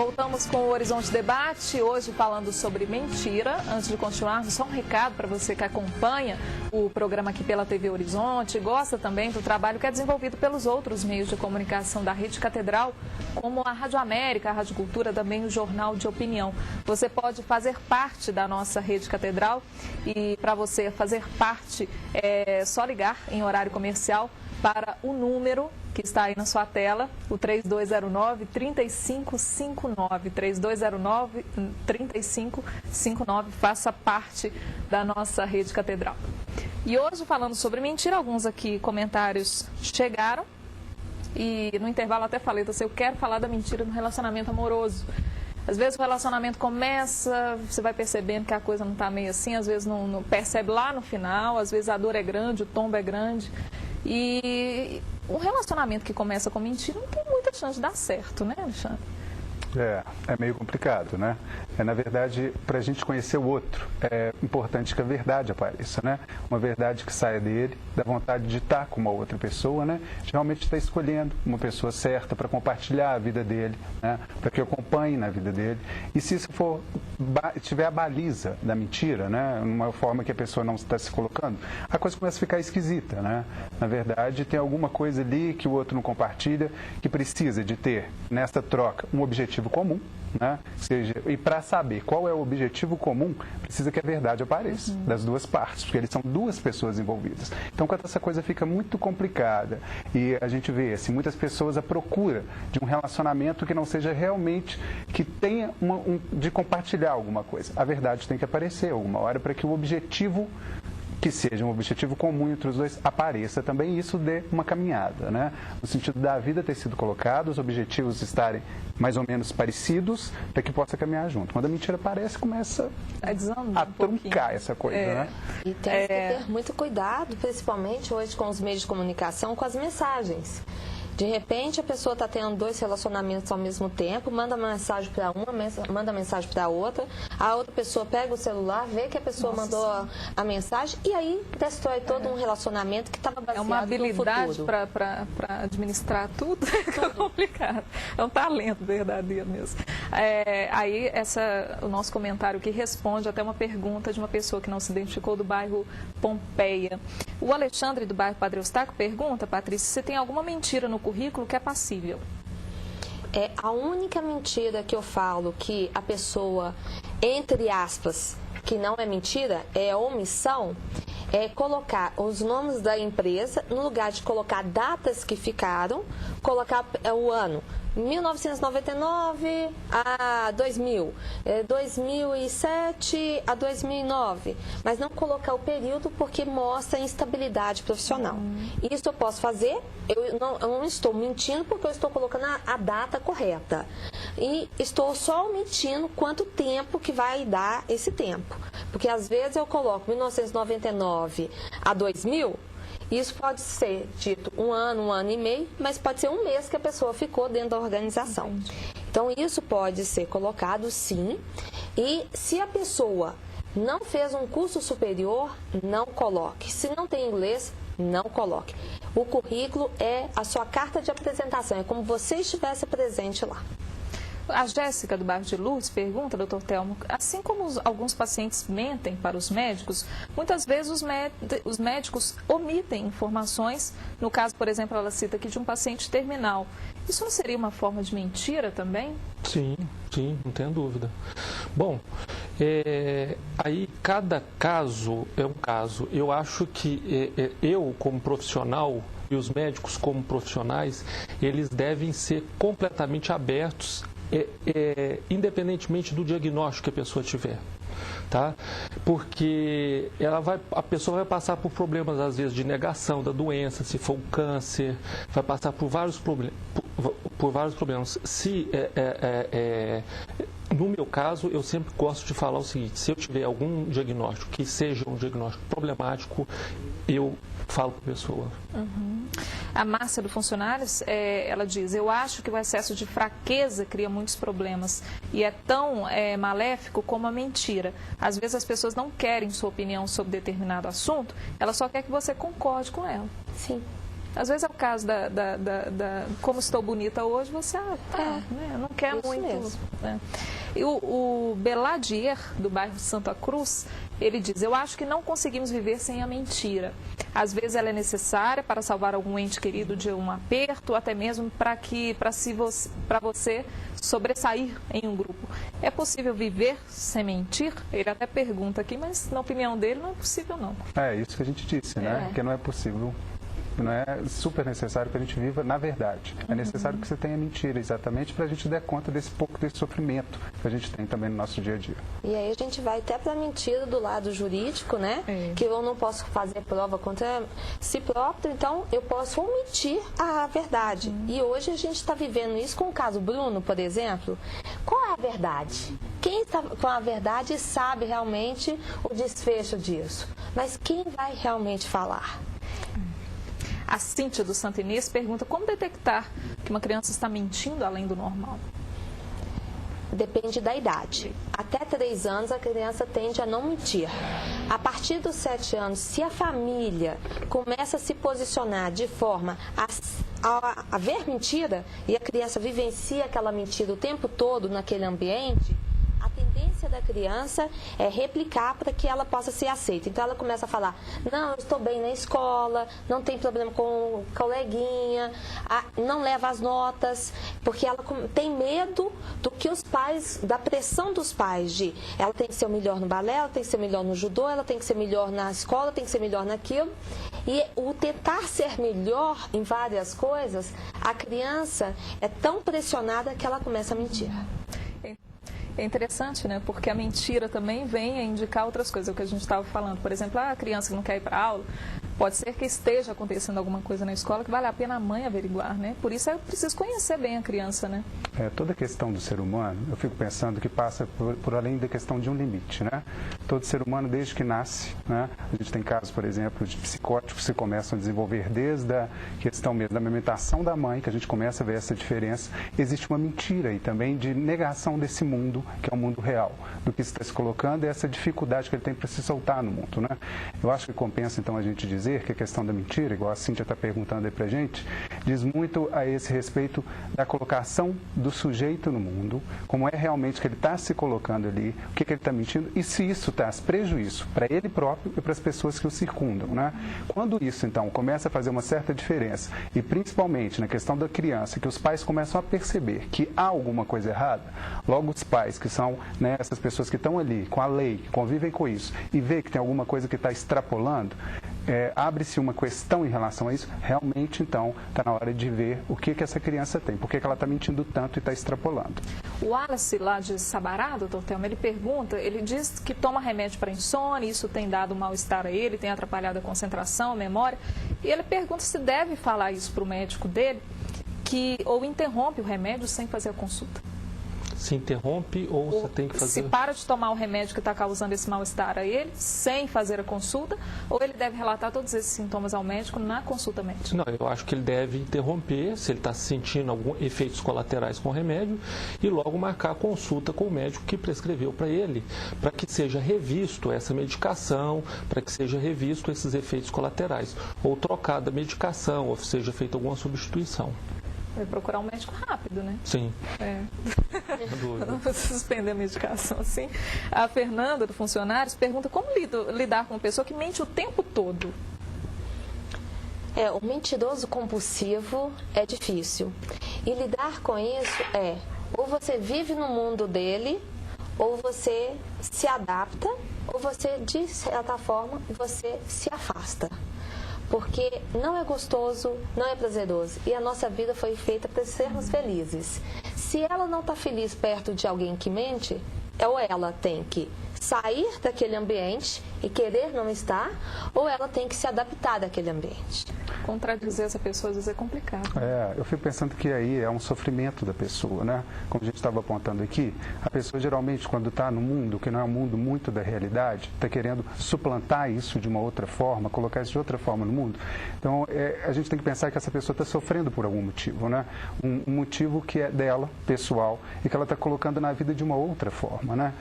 Voltamos com o Horizonte Debate, hoje falando sobre mentira. Antes de continuarmos, só um recado para você que acompanha o programa aqui pela TV Horizonte, gosta também do trabalho que é desenvolvido pelos outros meios de comunicação da Rede Catedral, como a Rádio América, a Rádio Cultura, também o Jornal de Opinião. Você pode fazer parte da nossa Rede Catedral e para você fazer parte é só ligar em horário comercial para o número que está aí na sua tela, o 3209-3559, 3209-3559, faça parte da nossa Rede Catedral. E hoje, falando sobre mentira, alguns aqui comentários chegaram, e no intervalo até falei, eu quero falar da mentira no relacionamento amoroso. Às vezes o relacionamento começa, você vai percebendo que a coisa não está meio assim, às vezes não percebe lá no final, às vezes a dor é grande, o tombo é grande. E um relacionamento que começa com mentira não tem muita chance de dar certo, né, Alexandre? É meio complicado, né? Na verdade, para a gente conhecer o outro, é importante que a verdade apareça, né? Uma verdade que saia dele, da vontade de estar com uma outra pessoa, né? Realmente está escolhendo uma pessoa certa para compartilhar a vida dele, né? Para que eu acompanhe na vida dele. E se isso for, tiver a baliza da mentira, né? Uma forma que a pessoa não está se colocando, a coisa começa a ficar esquisita, né? Na verdade, tem alguma coisa ali que o outro não compartilha, que precisa de ter, nesta troca, um objetivo comum, né? E para saber qual é o objetivo comum, precisa que a verdade apareça das duas partes, porque eles são duas pessoas envolvidas. Então, quando essa coisa fica muito complicada e a gente vê assim, muitas pessoas à procura de um relacionamento que não seja realmente, que tenha de compartilhar alguma coisa. A verdade tem que aparecer alguma hora para que o objetivo, que seja um objetivo comum entre os dois, apareça também, e isso dê uma caminhada, né? No sentido da vida ter sido colocada, os objetivos estarem mais ou menos parecidos, para que possa caminhar junto. Quando a mentira aparece, começa a truncar essa coisa, né? E tem que ter muito cuidado, principalmente hoje com os meios de comunicação, com as mensagens. De repente, a pessoa está tendo dois relacionamentos ao mesmo tempo, manda mensagem para uma, manda mensagem para outra, a outra pessoa pega o celular, vê que a pessoa mandou a mensagem e aí destrói todo um relacionamento que estava baseado no futuro. É uma habilidade para administrar tudo, é complicado. É um talento verdadeiro mesmo. Aí, o nosso comentário que responde até uma pergunta de uma pessoa que não se identificou, do bairro Pompeia. O Alexandre, do bairro Padre Eustáquio, pergunta, Patrícia, se tem alguma mentira no currículo que é passível? A única mentira que eu falo que a pessoa, entre aspas, que não é mentira, é omissão, é colocar os nomes da empresa, no lugar de colocar datas que ficaram, colocar o ano 1999 a 2000, 2007 a 2009, mas não colocar o período porque mostra instabilidade profissional. Isso eu posso fazer, eu não estou mentindo porque eu estou colocando a data correta. E estou só omitindo quanto tempo que vai dar esse tempo. Porque às vezes eu coloco 1999 a 2000, isso pode ser dito um ano e meio, mas pode ser um mês que a pessoa ficou dentro da organização. Então, isso pode ser colocado, sim. E se a pessoa não fez um curso superior, não coloque. Se não tem inglês, não coloque. O currículo é a sua carta de apresentação, é como você estivesse presente lá. A Jéssica, do bairro de Lourdes, pergunta, doutor Telmo, assim como alguns pacientes mentem para os médicos, muitas vezes os médicos omitem informações. No caso, por exemplo, ela cita aqui de um paciente terminal. Isso não seria uma forma de mentira também? Sim, não tenho dúvida. Bom, aí cada caso é um caso. Eu acho que eu, como profissional, e os médicos como profissionais, eles devem ser completamente abertos, independentemente do diagnóstico que a pessoa tiver, tá? Porque a pessoa vai passar por problemas, às vezes, de negação da doença, se for um câncer, vai passar por vários problemas. No meu caso, eu sempre gosto de falar o seguinte: se eu tiver algum diagnóstico que seja um diagnóstico problemático, eu falo para a pessoa. A Márcia, do Funcionários, ela diz: eu acho que o excesso de fraqueza cria muitos problemas e é tão maléfico como a mentira. Às vezes as pessoas não querem sua opinião sobre determinado assunto, ela só quer que você concorde com ela. Sim. Às vezes é o caso como estou bonita hoje, você né, não quer Isso muito. mesmo. Né? E o Beladier, do bairro Santa Cruz, ele diz: eu acho que não conseguimos viver sem a mentira. Às vezes ela é necessária para salvar algum ente querido de um aperto, até mesmo para você sobressair em um grupo. É possível viver sem mentir? Ele até pergunta aqui, mas na opinião dele não é possível não. É isso que a gente disse, né? Que não é possível. Não é super necessário que a gente viva na verdade. É necessário que você tenha mentira, exatamente, para a gente dar conta desse sofrimento que a gente tem também no nosso dia a dia. E aí a gente vai até para a mentira do lado jurídico, né? Que eu não posso fazer prova contra si próprio, então eu posso omitir a verdade. E hoje a gente está vivendo isso com o caso Bruno, por exemplo. Qual é a verdade? Quem está com a verdade sabe realmente o desfecho disso. Mas quem vai realmente falar? A Cíntia do Santa Inês pergunta: como detectar que uma criança está mentindo além do normal? Depende da idade. Até 3 anos a criança tende a não mentir. A partir dos 7 anos, se a família começa a se posicionar de forma a ver mentira e a criança vivencia aquela mentira o tempo todo naquele ambiente, a tendência da criança é replicar para que ela possa ser aceita. Então ela começa a falar: não, eu estou bem na escola, não tem problema com o coleguinha, não leva as notas, porque ela tem medo do que os pais, da pressão dos pais, de ela tem que ser o melhor no balé, ela tem que ser melhor no judô, ela tem que ser melhor na escola, tem que ser melhor naquilo. E o tentar ser melhor em várias coisas, a criança é tão pressionada que ela começa a mentir. É interessante, né? Porque a mentira também vem a indicar outras coisas, é o que a gente estava falando. Por exemplo, a criança que não quer ir para a aula, pode ser que esteja acontecendo alguma coisa na escola que vale a pena a mãe averiguar, né? Por isso é preciso conhecer bem a criança, né? Toda a questão do ser humano, eu fico pensando que passa por além da questão de um limite, né? Todo ser humano, desde que nasce, né? A gente tem casos, por exemplo, de psicóticos que se começam a desenvolver desde a questão mesmo da amamentação da mãe, que a gente começa a ver essa diferença. Existe uma mentira e também de negação desse mundo, que é o mundo real, do que está se colocando, e essa dificuldade que ele tem para se soltar no mundo, né? Eu acho que compensa, então, a gente dizer que a questão da mentira, igual a Cíntia está perguntando aí para a gente, diz muito a esse respeito da colocação do sujeito no mundo, como é realmente que ele está se colocando ali, o que ele está mentindo, e se isso traz prejuízo para ele próprio e para as pessoas que o circundam, né? Quando isso, então, começa a fazer uma certa diferença, e principalmente na questão da criança, que os pais começam a perceber que há alguma coisa errada, logo os pais, que são, né, essas pessoas que estão ali com a lei, que convivem com isso, e vê que tem alguma coisa que está extrapolando, abre-se uma questão em relação a isso. Realmente, então, está na hora de ver o que essa criança tem, por que ela está mentindo tanto e está extrapolando. O Wallace, lá de Sabará, doutor Thelma, ele pergunta, ele diz que toma remédio para insônia, isso tem dado mal-estar a ele, tem atrapalhado a concentração, a memória, e ele pergunta se deve falar isso para o médico dele, ou interrompe o remédio sem fazer a consulta. Se interrompe ou você tem que fazer... Se para de tomar o remédio que está causando esse mal-estar a ele, sem fazer a consulta, ou ele deve relatar todos esses sintomas ao médico na consulta médica? Não, eu acho que ele deve interromper, se ele está sentindo alguns efeitos colaterais com o remédio, e logo marcar a consulta com o médico que prescreveu para ele, para que seja revisto essa medicação, para que seja revisto esses efeitos colaterais, ou trocada a medicação, ou seja feita alguma substituição. Vai procurar um médico rápido, né? Sim. Não vou suspender a medicação assim. A Fernanda, do Funcionários, pergunta como lidar com uma pessoa que mente o tempo todo. O mentiroso compulsivo é difícil. E lidar com isso ou você vive no mundo dele, ou você se adapta, ou você, de certa forma, você se afasta. Porque não é gostoso, não é prazeroso. E a nossa vida foi feita para sermos felizes. Se ela não está feliz perto de alguém que mente, ou ela tem que sair daquele ambiente e querer não estar, ou ela tem que se adaptar daquele ambiente. Contradizer essa pessoa às vezes é complicado. Eu fico pensando que aí é um sofrimento da pessoa, né? Como a gente estava apontando aqui, a pessoa geralmente quando está no mundo, que não é um mundo muito da realidade, está querendo suplantar isso de uma outra forma, colocar isso de outra forma no mundo. Então, a gente tem que pensar que essa pessoa está sofrendo por algum motivo, né? Um motivo que é dela, pessoal, e que ela está colocando na vida de uma outra forma, né?